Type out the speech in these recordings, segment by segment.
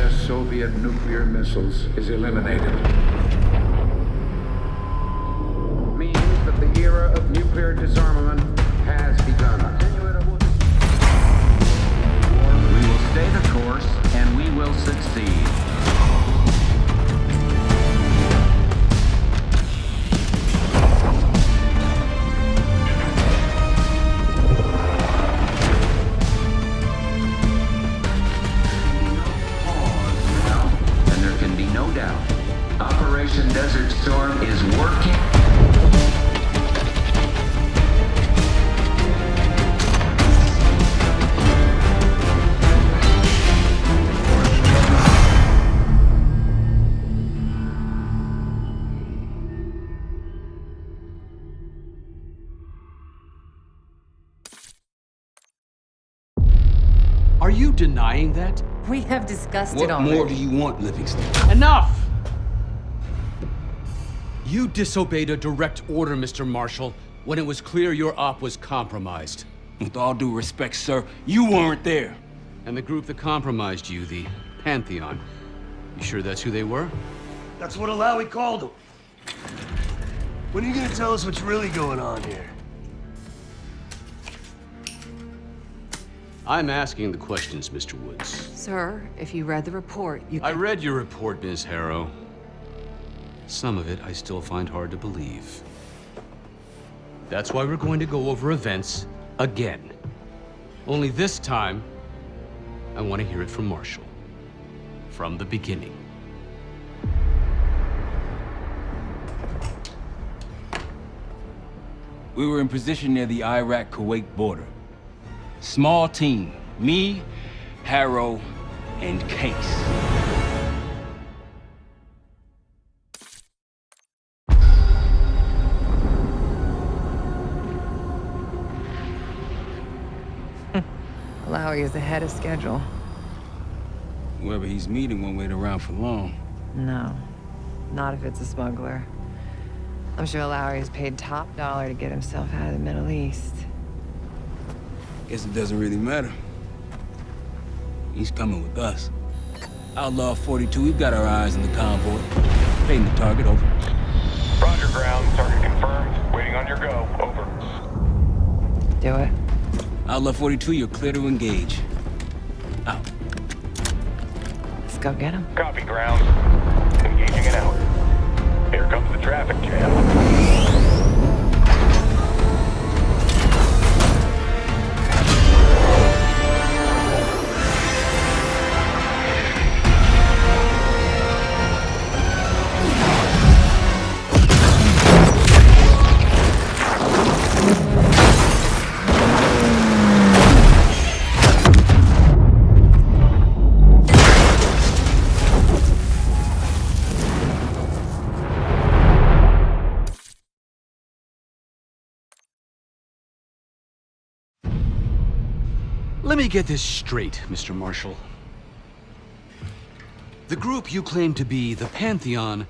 U.S.-Soviet nuclear missiles is eliminated. Means that the era of nuclear disarmament has begun. We will stay the course, and we will succeed. And there can be no doubt, Operation Desert Storm is working. Are you denying that? We have discussed What it already. more do you want, Livingston? Enough! You disobeyed a direct order, Mr. Marshall, when it was clear your op was compromised. With all due respect, sir, you weren't there. And the group that compromised you, the Pantheon, you sure that's who they were? That's what Alawi called him. When are you gonna tell us what's really going on here? I'm asking the questions, Mr. Woods. Sir, if you read the report, you I can... read your report, Ms. Harrow. Some of it I still find hard to believe. That's why we're going to go over events again. Only this time, I want to hear it from Marshall. From the beginning. We were in position near the Iraq-Kuwait border. Small team, me, Harrow, and Case. Alawi is ahead of schedule. Whoever he's meeting won't wait around for long. No, not if it's a smuggler. I'm sure Alawi is paid top dollar to get himself out of the Middle East. Guess it doesn't really matter. He's coming with us. Outlaw 42, we've got our eyes on the convoy. Fading the target, over. Roger, ground. Target confirmed. Waiting on your go. Over. Do it. Outlaw 42, you're clear to engage. Out. Let's go get him. Copy, ground. Engaging and out. Here comes the traffic jam. Let me get this straight, Mr. Marshall. The group you claim to be the Pantheon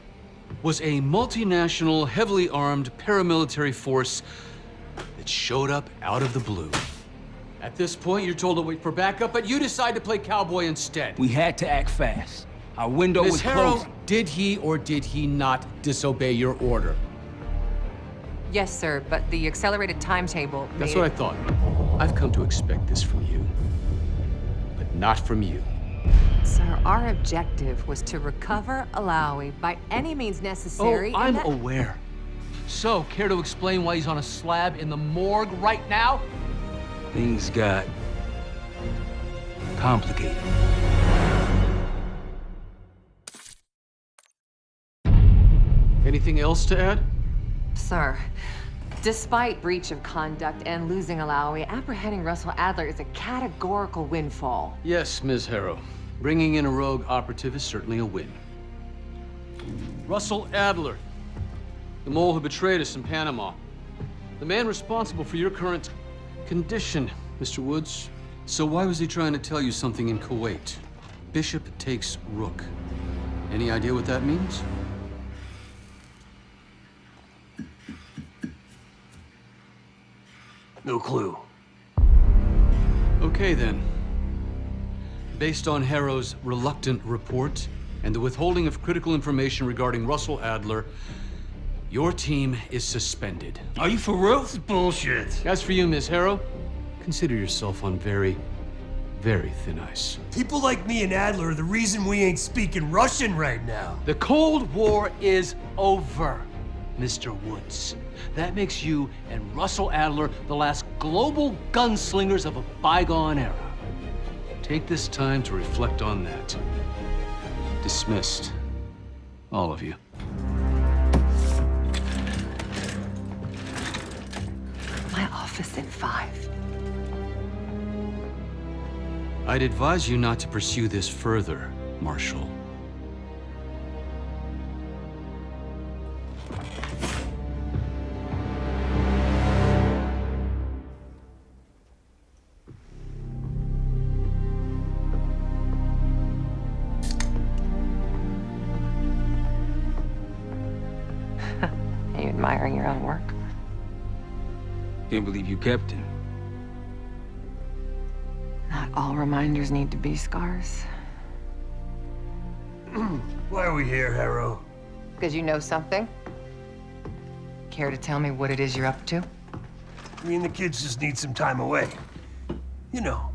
was a multinational, heavily armed paramilitary force that showed up out of the blue. At this point, you're told to wait for backup, but you decide to play cowboy instead. We had to act fast. Our window Ms. was Harrow, closing. did he or did he not disobey your order? Yes, sir, but the accelerated timetable That's made what I thought. I've come to expect this from you, but not from you. Sir, our objective was to recover Alawi by any means necessary. Oh, I'm and that... aware. So, care to explain why he's on a slab in the morgue right now? Things got complicated. Anything else to add? Sir, despite breach of conduct and losing Alawi, apprehending Russell Adler is a categorical windfall. Yes, Ms. Harrow. Bringing in a rogue operative is certainly a win. Russell Adler, the mole who betrayed us in Panama. The man responsible for your current condition, Mr. Woods. So why was he trying to tell you something in Kuwait? Bishop takes Rook. Any idea what that means? No clue. Okay then. Based on Harrow's reluctant report and the withholding of critical information regarding Russell Adler, your team is suspended. Are you for real? This is bullshit. As for you, Miss Harrow, consider yourself on very, very thin ice. People like me and Adler are the reason we ain't speaking Russian right now. The Cold War is over, Mr. Woods. That makes you and Russell Adler the last global gunslingers of a bygone era. Take this time to reflect on that. Dismissed. All of you. My office in 5. I'd advise you not to pursue this further, Marshal. Are you admiring your own work? Can't believe you kept him. Not all reminders need to be scars. Why are we here, Harrow? Because you know something? Care to tell me what it is you're up to? Me and the kids just need some time away. You know,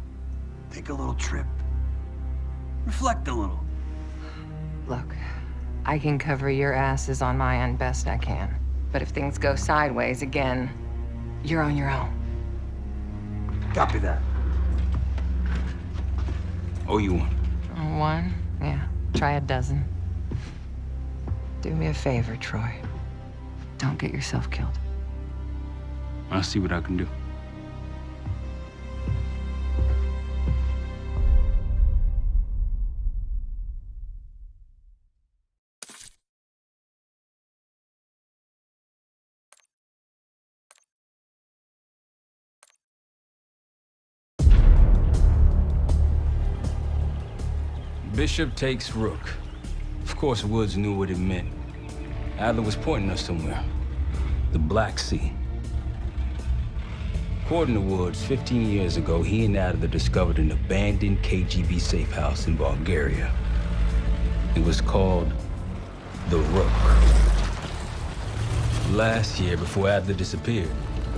take a little trip. Reflect a little. Look, I can cover your asses on my end best I can. But if things go sideways again, you're on your own. Copy that. Oh, you one. One? Yeah. Try a dozen. Do me a favor, Troy. Don't get yourself killed. I'll see what I can do. Bishop takes Rook. Of course, Woods knew what it meant. Adler was pointing us somewhere. The Black Sea. According to Woods, 15 years ago, he and Adler discovered an abandoned KGB safe house in Bulgaria. It was called the Rook. Last year, before Adler disappeared,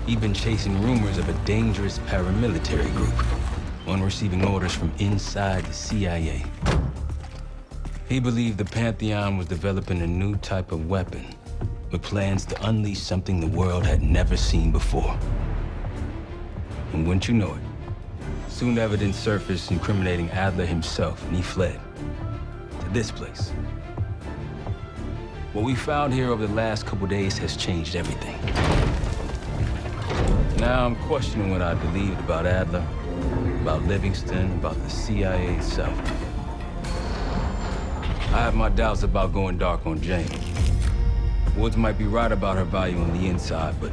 he'd been chasing rumors of a dangerous paramilitary group, one receiving orders from inside the CIA. He believed the Pantheon was developing a new type of weapon, with plans to unleash something the world had never seen before. And wouldn't you know it, soon evidence surfaced incriminating Adler himself, and he fled to this place. What we found here over the last couple days has changed everything. Now I'm questioning what I believed about Adler, about Livingston, about the CIA itself. I have my doubts about going dark on Jane. Woods might be right about her value on the inside, but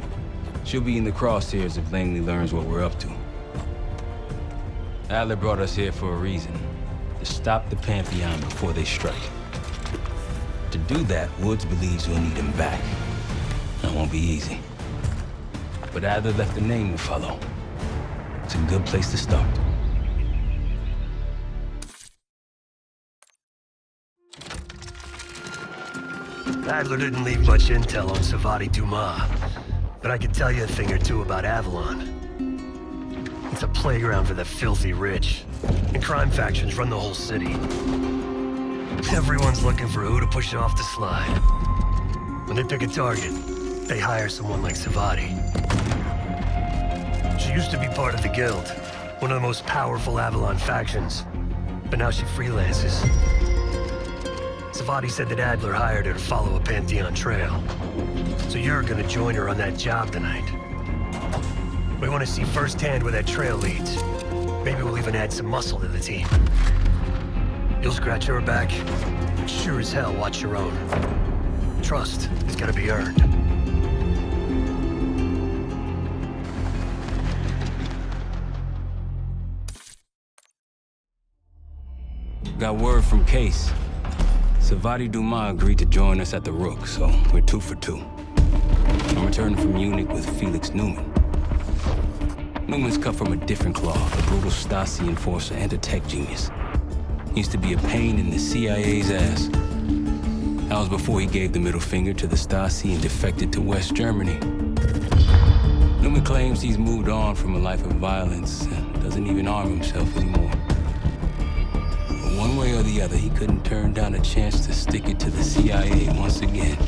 she'll be in the crosshairs if Langley learns what we're up to. Adler brought us here for a reason, to stop the Pantheon before they strike. To do that, Woods believes we'll need him back. That won't be easy. But Adler left a name to follow. It's a good place to start. Adler didn't leave much intel on Savati Dumas, but I can tell you a thing or two about Avalon. It's a playground for the filthy rich, and crime factions run the whole city. Everyone's looking for who to push off the slide. When they pick a target, they hire someone like Savati. She used to be part of the Guild, one of the most powerful Avalon factions, but now she freelances. Savati said that Adler hired her to follow a Pantheon trail. So you're gonna join her on that job tonight. We want to see firsthand where that trail leads. Maybe we'll even add some muscle to the team. You'll scratch her back, but sure as hell watch your own. Trust has gotta be earned. Got word from Case. Savati Dumas agreed to join us at the Rook, so we're 2 for 2. I'm returning from Munich with Felix Newman. Newman's cut from a different cloth, a brutal Stasi enforcer and a tech genius. Used to be a pain in the CIA's ass. That was before he gave the middle finger to the Stasi and defected to West Germany. Newman claims he's moved on from a life of violence and doesn't even arm himself anymore. But one way or the other, he couldn't turn down a chance to stick it to the CIA once again.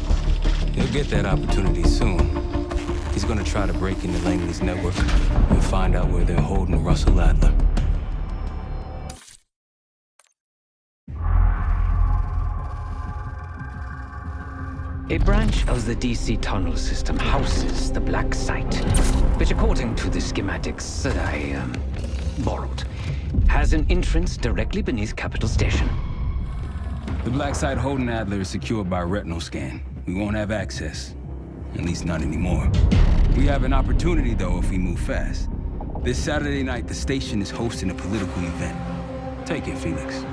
He'll get that opportunity soon. He's gonna try to break into Langley's network and find out where they're holding Russell Adler. A branch of the DC tunnel system houses the Black Site, which according to the schematics that I borrowed, has an entrance directly beneath Capital Station. The Black Site holding Adler is secured by retinal scan. We won't have access. At least not anymore. We have an opportunity, though, if we move fast. This Saturday night, the station is hosting a political event. Take it, Felix.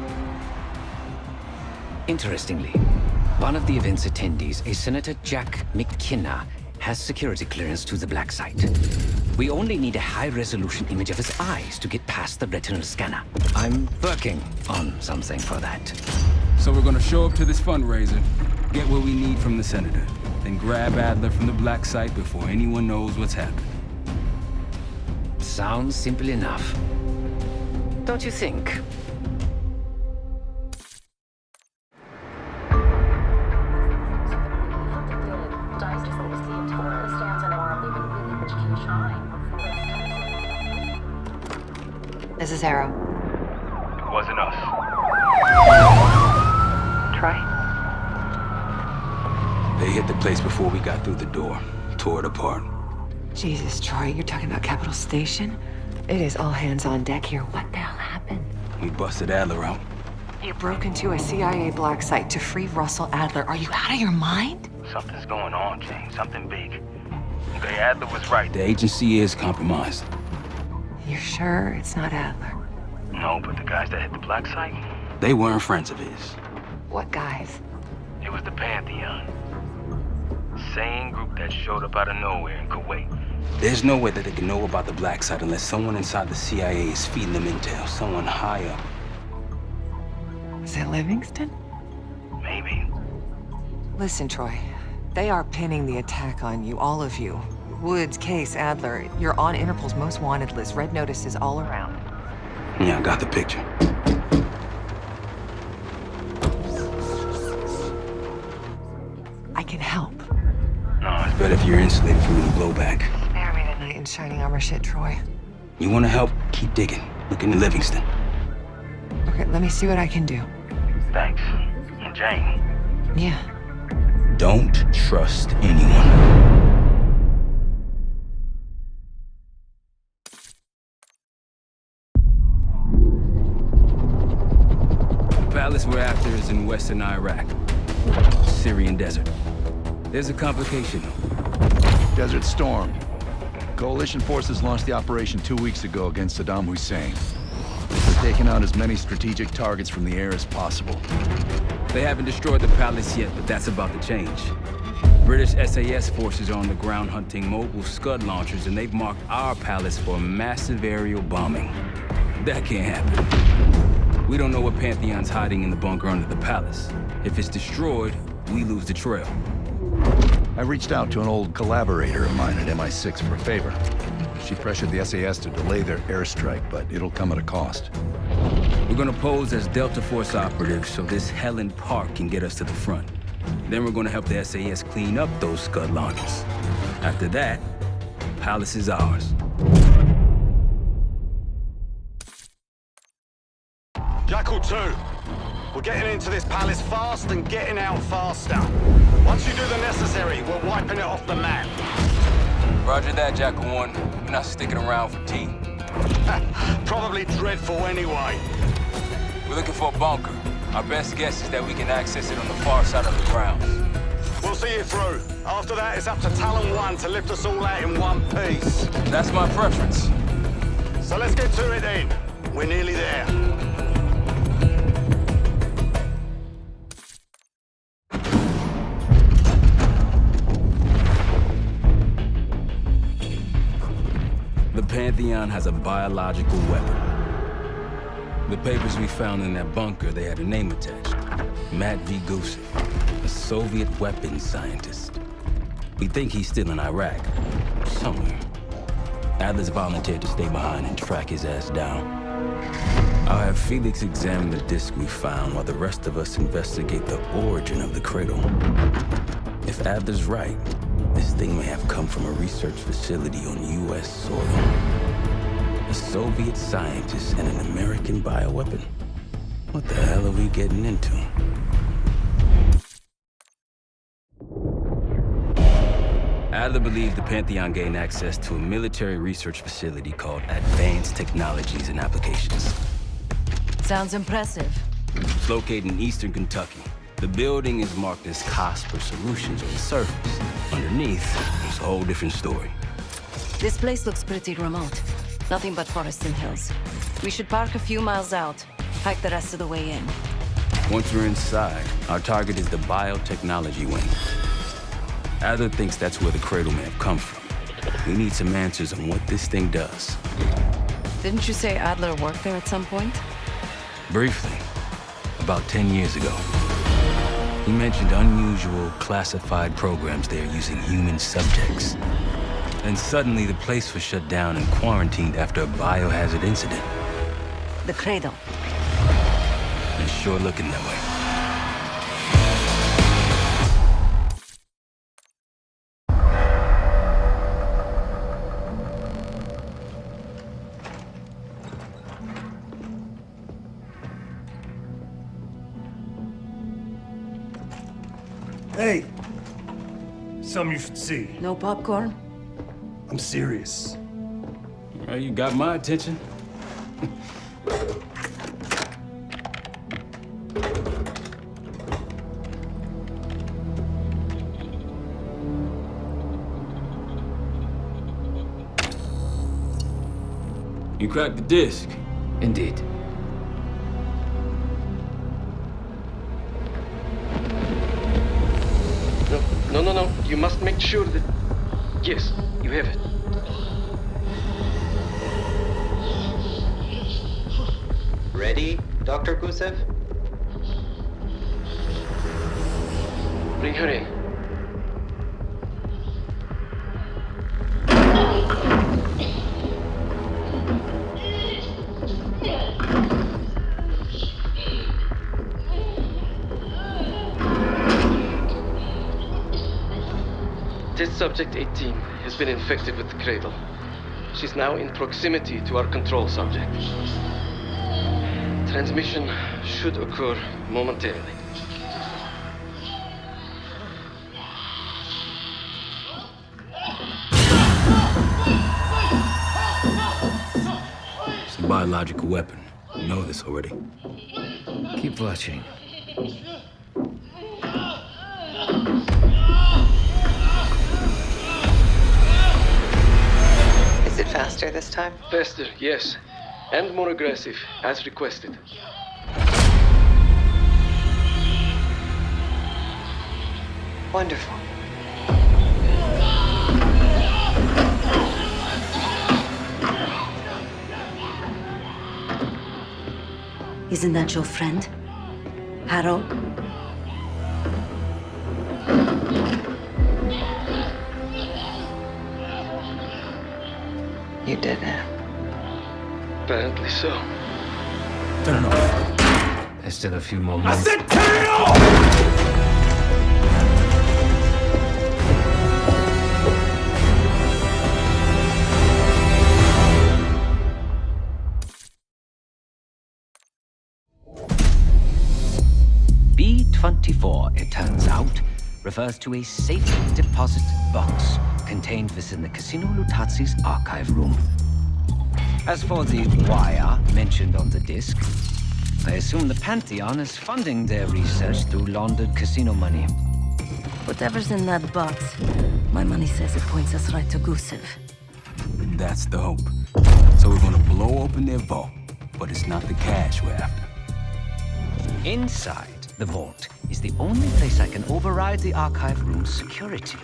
Interestingly, one of the event's attendees, a Senator Jack McKenna, has security clearance to the Black Site. We only need a high-resolution image of his eyes to get past the retinal scanner. I'm working on something for that. So we're gonna show up to this fundraiser, get what we need from the Senator, then grab Adler from the Black Site before anyone knows what's happened. Sounds simple enough. Don't you think? This is Arrow. It wasn't us. Troy? They hit the place before we got through the door, tore it apart. Jesus, Troy, you're talking about Capital Station? It is all hands on deck here. What the hell happened? We busted Adler out. You broke into a CIA Black Site to free Russell Adler. Are you out of your mind? Something's going on, Jane. Something big. Okay, Adler was right. The agency is compromised. You're sure it's not Adler? No, but the guys that hit the Black Site, They weren't friends of his. What guys? it was the Pantheon. Same group that showed up out of nowhere in Kuwait. There's no way that they can know about the Black Site unless someone inside the CIA is feeding them intel, someone high up. Is it Livingston? Maybe. Listen, Troy. They are pinning the attack on you, all of you. Woods, Case, Adler. You're on Interpol's most wanted list. Red notices all around. Yeah, I got the picture. I can help. No, it's But if you're insulated from any blowback, Spare me the knight in shining armor shit, Troy. you want to help, keep digging. Look into Livingston. Okay, let me see what I can do. thanks. And Jane, Yeah. Don't trust anyone. The palace we're after is in western Iraq, Syrian desert. There's a complication, though. Desert Storm. Coalition forces launched the operation 2 weeks ago against Saddam Hussein. They're taking out as many strategic targets from the air as possible. They haven't destroyed the palace yet, but that's about to change. British SAS forces are on the ground hunting mobile Scud launchers, and they've marked our palace for massive aerial bombing. That can't happen. We don't know what Pantheon's hiding in the bunker under the palace. If it's destroyed, we lose the trail. I reached out to an old collaborator of mine at MI6 for a favor. She pressured the SAS to delay their airstrike, but it'll come at a cost. We're gonna pose as Delta Force operatives so this Helen Park can get us to the front. Then we're gonna help the SAS clean up those Scud launchers. After that, palace is ours. Jackal 2, we're getting into this palace fast and getting out faster. Once you do the necessary, we're wiping it off the map. Roger that, Jackal 1. We're not sticking around for tea. Probably dreadful anyway. We're looking for a bunker. Our best guess is that we can access it on the far side of the grounds. We'll see you through. After that, it's up to Talon 1 to lift us all out in one piece. That's my preference. So let's get to it then. We're nearly there. The Pantheon has a biological weapon. The papers we found in that bunker, they had a name attached. Matt V. Gusev, a Soviet weapons scientist. We think he's still in Iraq, somewhere. Adler's volunteered to stay behind and track his ass down. I'll have Felix examine the disk we found while the rest of us investigate the origin of the cradle. If Adler's right, this thing may have come from a research facility on U.S. soil. A Soviet scientist and an American bioweapon. What the hell are we getting into? Adler believed the Pantheon gained access to a military research facility called Advanced Technologies and Applications. Sounds impressive. It's located in eastern Kentucky. The building is marked as Cosper Solutions on the surface. Underneath, it's a whole different story. This place looks pretty remote. Nothing but forests and hills. We should park a few miles out, hike the rest of the way in. Once we're inside, our target is the biotechnology wing. Adler thinks that's where the cradle may have come from. We need some answers on what this thing does. Didn't you say Adler worked there at some point? Briefly, about 10 years ago. He mentioned unusual, classified programs there using human subjects. And suddenly the place was shut down and quarantined after a biohazard incident. The cradle. It's sure looking that way. Hey! Something you should see. No popcorn? I'm serious. Well, you got my attention. You cracked the disc. Indeed. No. You must make sure that... Yes, you have it. Ready, Dr. Gusev? Bring her in. Test subject 18 has been infected with the cradle. She's now in proximity to our control subject. Transmission should occur momentarily. It's a biological weapon. You know this already. Keep watching. Is it faster this time? Faster, yes. And more aggressive, as requested. Wonderful. Isn't that your friend? Harrow? You did it. Apparently so. Turn it off. There's still a few more moments. I said turn it off! B-24, it turns out, refers to a safe deposit box contained within the Casino Lutazi's archive room. As for the wire mentioned on the disc, I assume the Pantheon is funding their research through laundered casino money. Whatever's in that box, my money says it points us right to Gusev. That's the hope. So we're gonna blow open their vault, but it's not the cash we're after. Inside the vault is the only place I can override the archive room's security.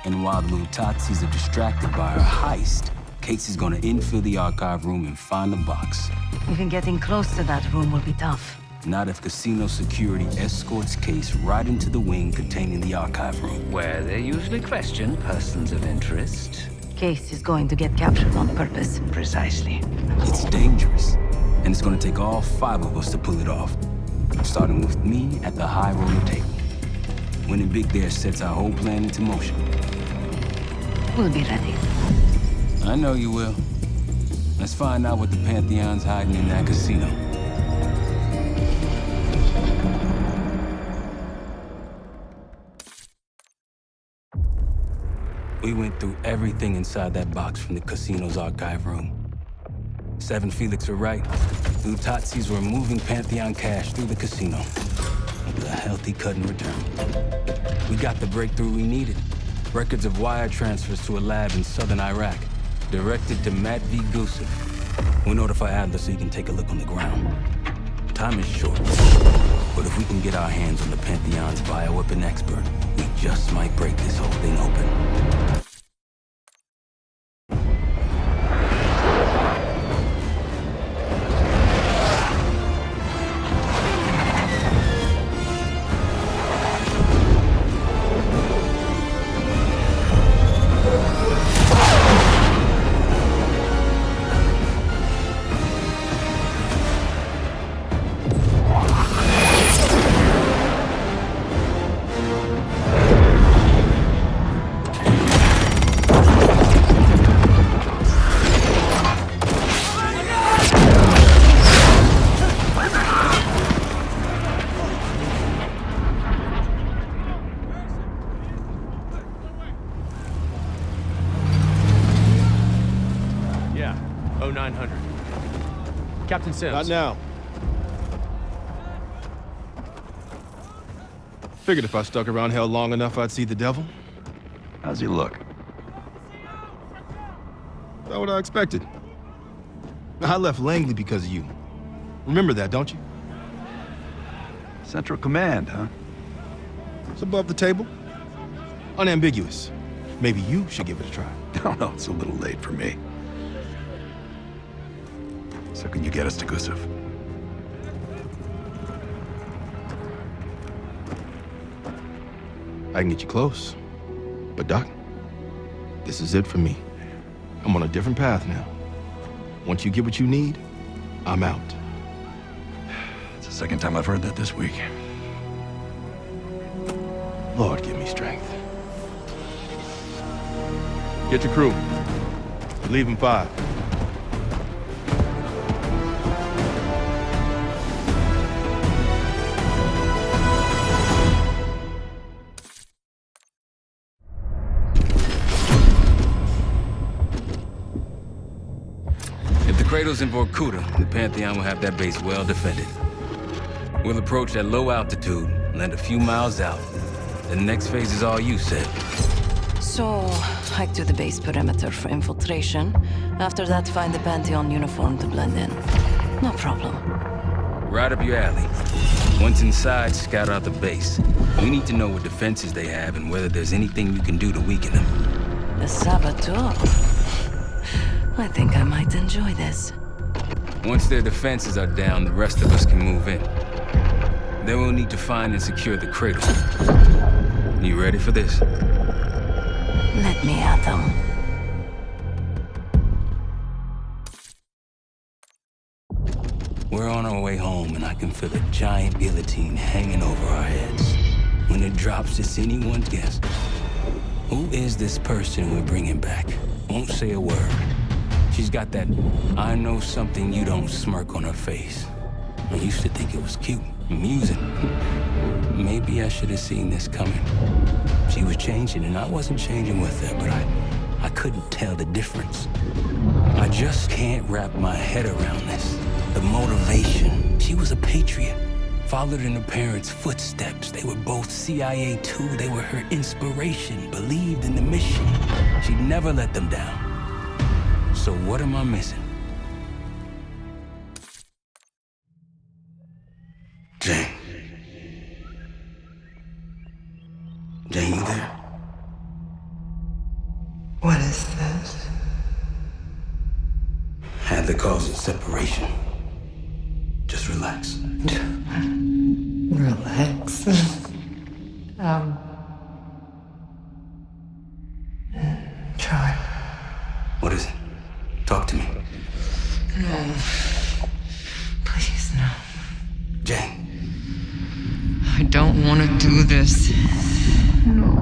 And while the Lutazis are distracted by our heist, Casey's gonna infill the archive room and find the box. Even getting close to that room will be tough. Not if casino security escorts Case right into the wing containing the archive room. Where they usually question persons of interest. Case is going to get captured on purpose. Precisely. It's dangerous, and it's gonna take all 5 of us to pull it off. Starting with me at the high roller table. Winning big there sets our whole plan into motion. We'll be ready. I know you will. Let's find out what the Pantheon's hiding in that casino. We went through everything inside that box from the casino's archive room. 7 Felix were right. Utazis were moving Pantheon cash through the casino. With a healthy cut in return. We got the breakthrough we needed. Records of wire transfers to a lab in southern Iraq. Directed to Matt V. Gusev. We'll notify Adler so he can take a look on the ground. Time is short. But if we can get our hands on the Pantheon's bioweapon expert, we just might break this whole thing open. Captain Sims. Not now. Figured if I stuck around hell long enough, I'd see the devil. How's he look? Not what I expected. I left Langley because of you. Remember that, don't you? Central Command, huh? It's above the table. Unambiguous. Maybe you should give it a try. Oh, no, it's a little late for me. So can you get us to Gusev? I can get you close. But Doc, this is it for me. I'm on a different path now. Once you get what you need, I'm out. It's the second time I've heard that this week. Lord, give me strength. Get your crew. Leave in 5. Kratos in Vorkuta, the Pantheon will have that base well defended. We'll approach at low altitude, land a few miles out. The next phase is all you, said. So, hike to the base perimeter for infiltration. After that, find the Pantheon uniform to blend in. No problem. Right up your alley. Once inside, scout out the base. We need to know what defenses they have and whether there's anything you can do to weaken them. The saboteur. I think I might enjoy this. Once their defenses are down, the rest of us can move in. Then we'll need to find and secure the cradle. You ready for this? Let me at them. We're on our way home, and I can feel a giant guillotine hanging over our heads. When it drops, it's anyone's guess. Who is this person we're bringing back? Won't say a word. She's got that I know something you don't smirk on her face. I used to think it was cute, amusing. Maybe I should have seen this coming. She was changing, and I wasn't changing with her, but I couldn't tell the difference. I just can't wrap my head around this. The motivation. She was a patriot. Followed in her parents' footsteps. They were both CIA too. They were her inspiration. Believed in the mission. She'd never let them down. So what am I missing? Jane. Jane, you there? What is this? that causes separation. Just relax. Relax. Try. What is it? Talk to me. No. Please, no. Jane. I don't want to do this. No.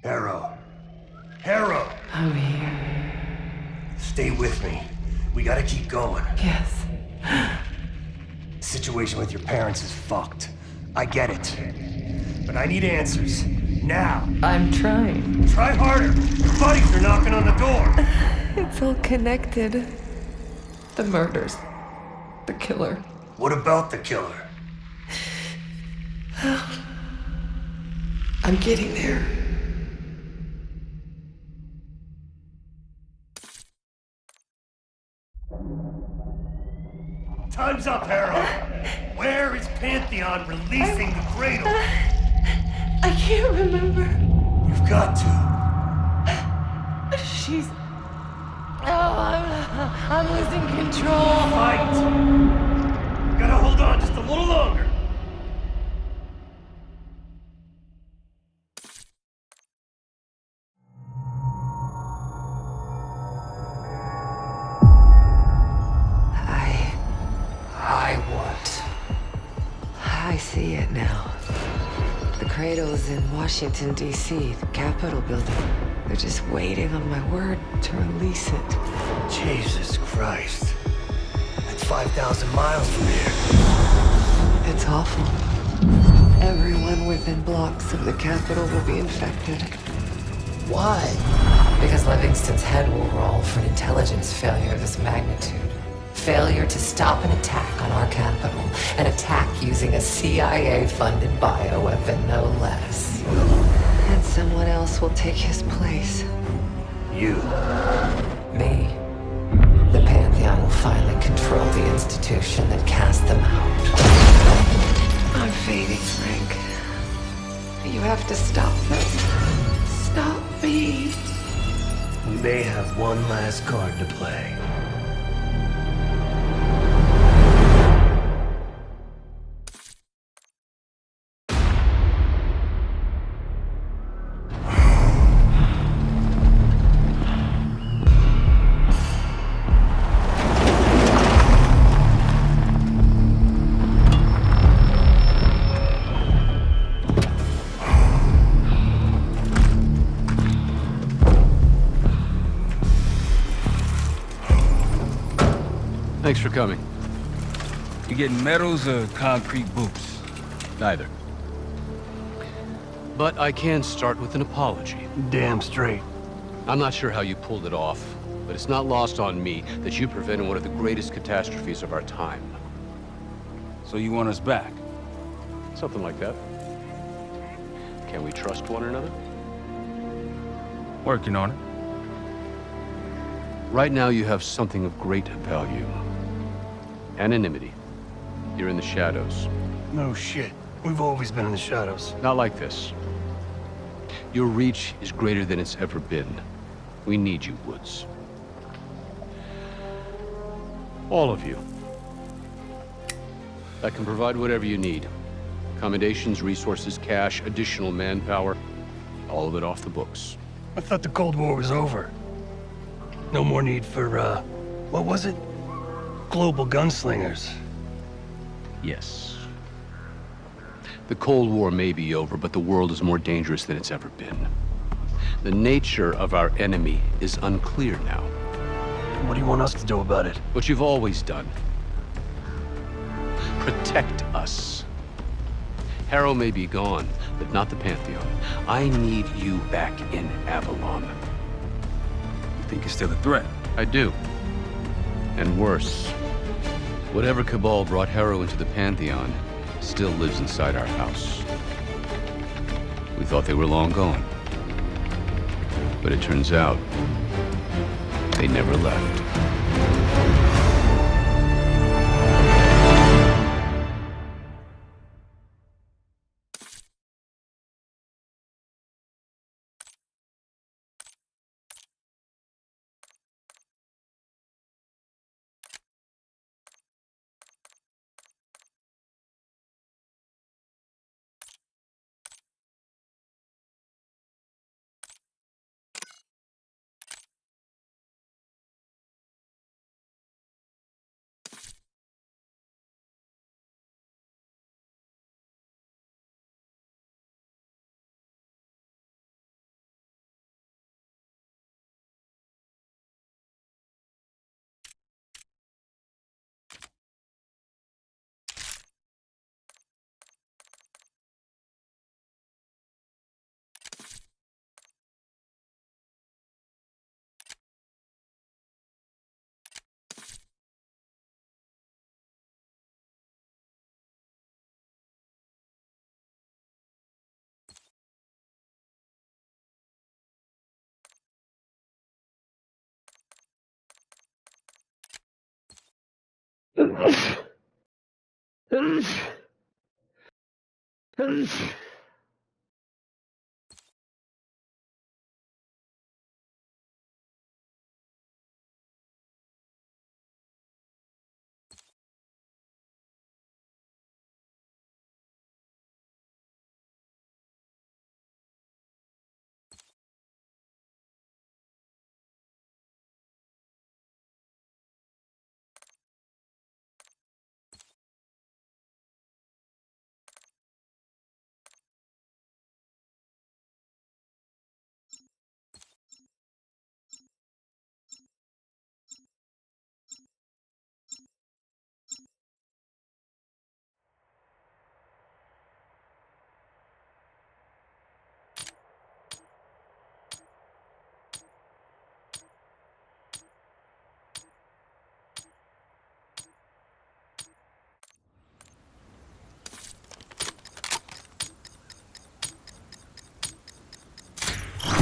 Harrow. Harrow! I'm here. Stay with me. We gotta keep going. Yes. The situation with your parents is fucked. I get it. But I need answers. Now. I'm trying. Try harder. Your buddies are knocking on the door. It's all connected. The murders. The killer. What about the killer? I'm getting there. Time's up, Harrow. Where is Pantheon releasing the cradle? I can't remember. You've got to. She's... Oh, I'm losing control. Fight! You gotta hold on just a little longer. I see it now. The cradle's in Washington, D.C., the Capitol building. They're just waiting on my word to release it. Jesus Christ. That's 5,000 miles from here. It's awful. Everyone within blocks of the Capitol will be infected. Why? Because Livingston's head will roll for an intelligence failure of this magnitude. Failure to stop an attack on our capital. An attack using a CIA-funded bioweapon, no less. And someone else will take his place. You. Me. The Pantheon will finally control the institution that cast them out. I'm fading, Frank. You have to stop this. Stop me. We may have one last card to play. Thanks for coming. You getting medals or concrete boots? Neither. But I can start with an apology. Damn straight. I'm not sure how you pulled it off, but it's not lost on me that you prevented one of the greatest catastrophes of our time. So you want us back? Something like that. Can we trust one another? Working on it. Right now you have something of great value. Anonymity. You're in the shadows. No shit. We've always been in the shadows. Not like this. Your reach is greater than it's ever been. We need you, Woods. All of you. I can provide whatever you need. Accommodations, resources, cash, additional manpower. All of it off the books. I thought the Cold War was over. No more need for, what was it? Global gunslingers. Yes. The Cold War may be over, but the world is more dangerous than it's ever been. The nature of our enemy is unclear now. What do you want us to do about it? What you've always done. Protect us. Harrow may be gone, but not the Pantheon. I need you back in Avalon. You think it's still a threat? I do. And worse. Whatever cabal brought Harrow into the Pantheon still lives inside our house. We thought they were long gone. But it turns out, they never left.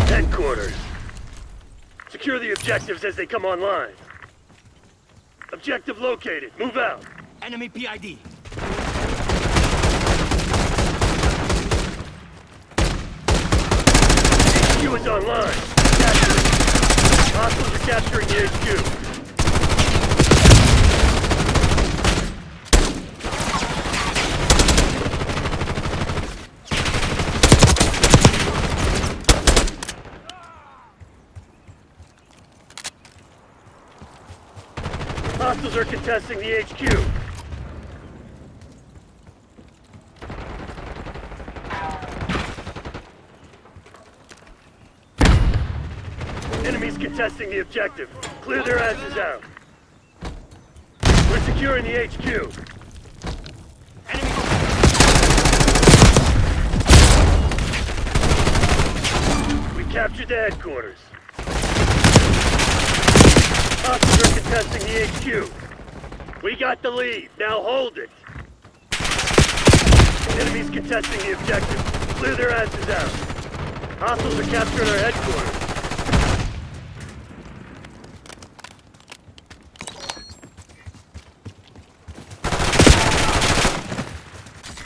Headquarters. Secure the objectives as they come online. Objective located. Move out. Enemy PID. HQ is online. Capture it. Hostiles are capturing the HQ. Hostiles are contesting the HQ. Enemies contesting the objective. Clear their asses out. We're securing the HQ. We captured the headquarters. Hostiles are contesting the HQ. We got the lead. Now hold it. Enemies contesting the objective. Clear their asses out. Hostiles are capturing our headquarters.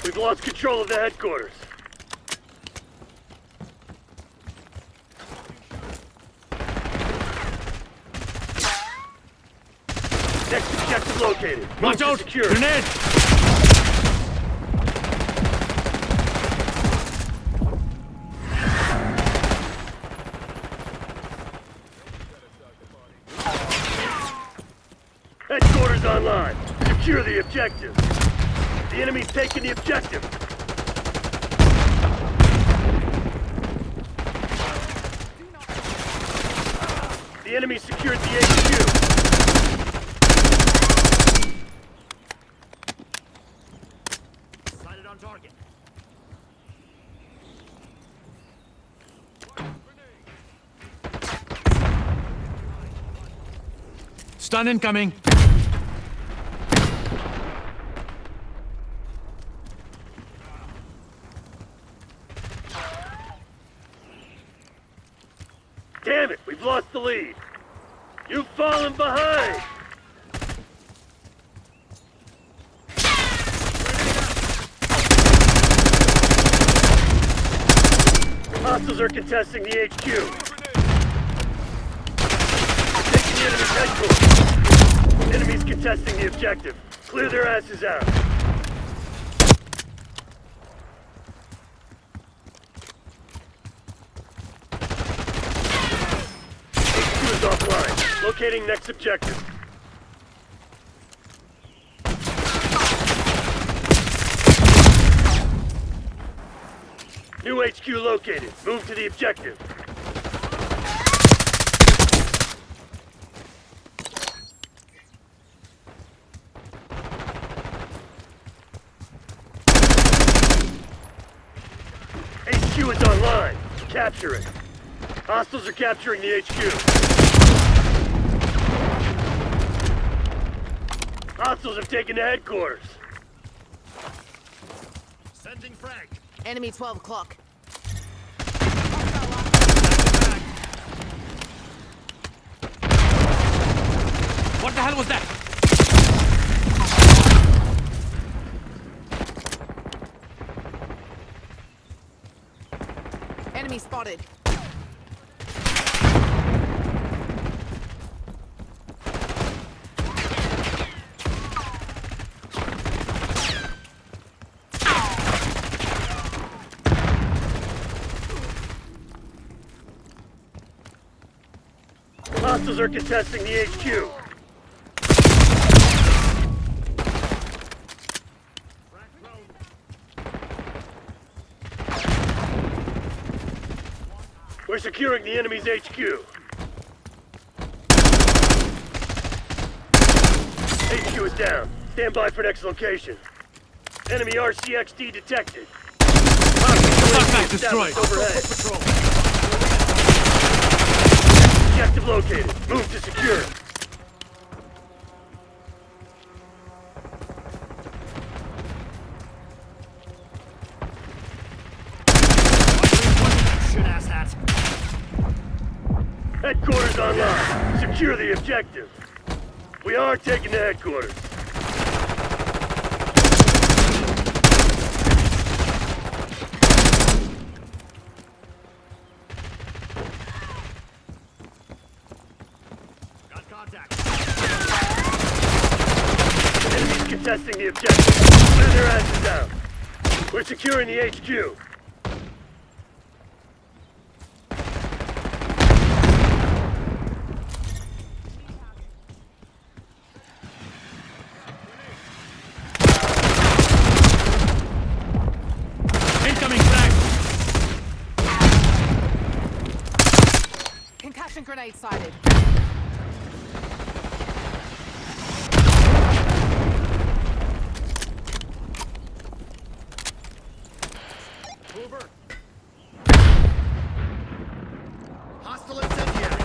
We've lost control of the headquarters. Next objective located. Watch out! Secure. Grenade! Headquarters online. Secure the objective. The enemy's taking the objective. The enemy secured the HQ. Sighted on target. Stun incoming. Damn it, we've lost the lead. You've fallen behind. Hostiles are contesting the HQ. Taking the enemy's headquarters. Enemies contesting the objective. Clear their asses out. HQ is offline. Locating next objective. New HQ located. Move to the objective. HQ is online. Capture it. Hostiles are capturing the HQ. Hostiles have taken the headquarters. Sending frag. Enemy 12 o'clock. What the hell was that? Enemy spotted. Hostiles are contesting the HQ. We're securing the enemy's HQ. HQ is down. Stand by for next location. Enemy RCXD detected. Contact destroyed. Overhead. Objective located. Move to secure. Shit-ass hats. Headquarters online. Secure the objective. We are taking the headquarters. Got contact. Enemies contesting the objective. Clear their asses out. We're securing the HQ. Incoming frag. Concussion grenade sighted. Mover. Hostile incendiary.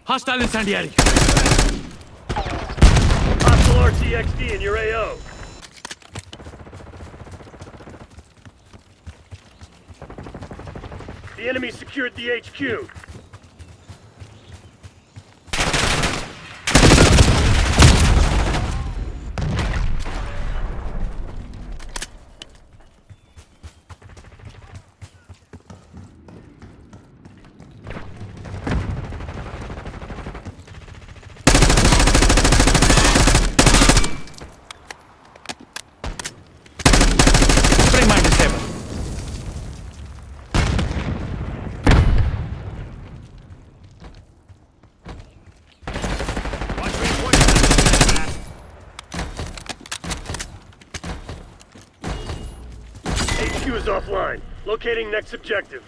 Hostile incendiary. Hostile RCXD in your AO. The enemy secured the HQ. Bring mine disabled. Watch reinforcements. HQ is offline. Locating next objective.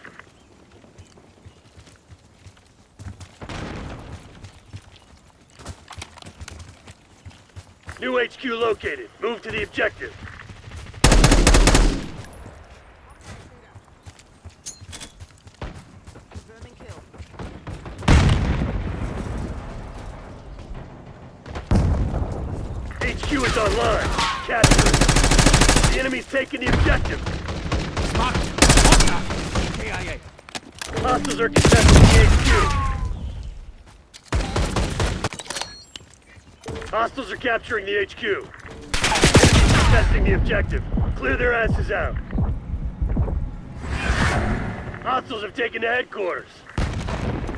New HQ located. Move to the objective. Confirming kill. HQ is online. Capture it. The enemy's taking the objective. Smart. KIA. Hostiles are contesting the HQ. Hostiles are capturing the HQ. Enemies contesting the objective. Clear their asses out. Hostiles have taken the headquarters.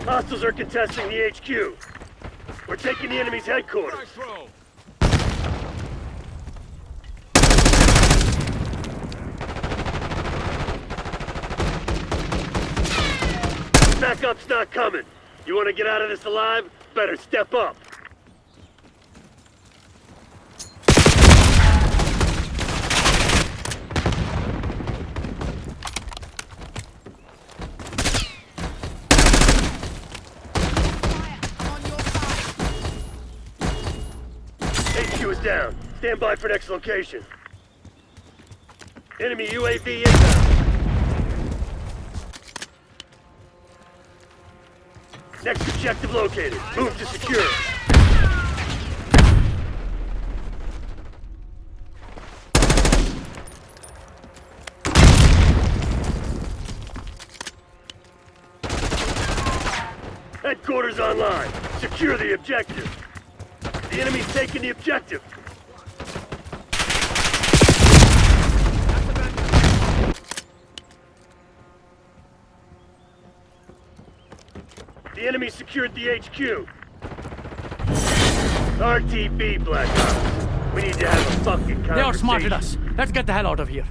Hostiles are contesting the HQ. We're taking the enemy's headquarters. Backup's not coming. You want to get out of this alive? Better step up. HQ is down. Stand by for next location. Enemy UAV inbound. Next objective located. Move to secure. Headquarters online. Secure the objective. The enemy's taking the objective. The enemy secured the HQ. RTB, Black Ops. We need to have a fucking conversation. They outsmarted us. Let's get the hell out of here.